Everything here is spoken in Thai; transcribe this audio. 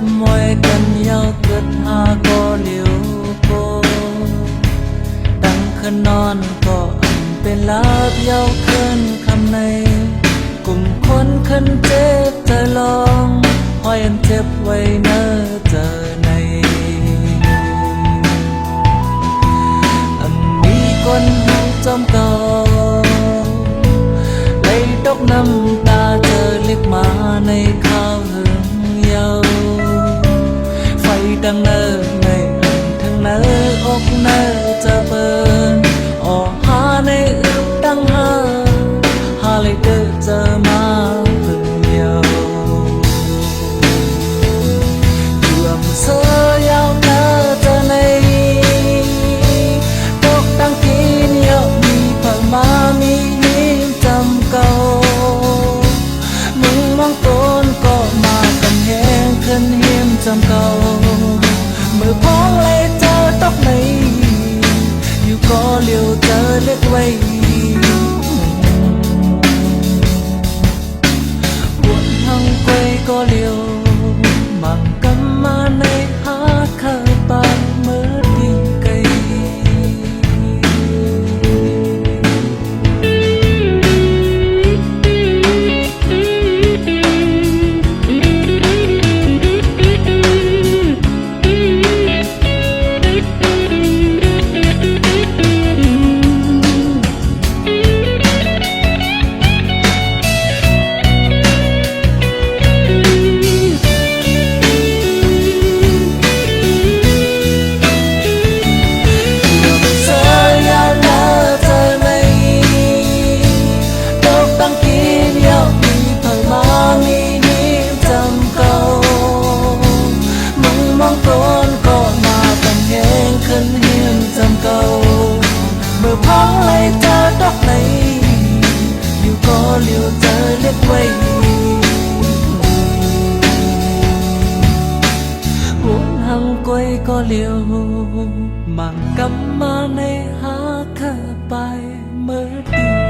mọi cần nhau cất hà có liều côตั้งคืนนอนก็เป็นลาบยาวคืนคำในกลุ่มคนคันเจ็บใจลองห้อยอันเจ็บไว้เนื้อเจอในอันมีคนหูจอมเก่าเลยตกน้ำตาเจอเล็กมาในข้าวหึงเยาไฟดังเนินในอันทั้งเนื้ออกเนื้อจะเบินออกหาในอึบดังหาเลยเดินเจอมาหึงเยาเพื่อมเสือยาวเนื้อเจอในตกดังกินเยามีเพิ่มมามีนิ่มจำเก่ามึงมองต้นก็มากันแหงขึ้นเหียมจำเก่ามือพ้องเลยเจอตกในอยู่ก็เลี้ยวเจอเล็กไว้ปวดหังไกวก็เลี้ยวมังกำมาในหาเคยปานมือดีไกลพ้องเลยเจอดอกไหนอยู่ก็เลี้ยวเจอเล็กไว้ปวดหังกวยก็เลี้ยวมังกำมาในหาเคยไปเมื่อดี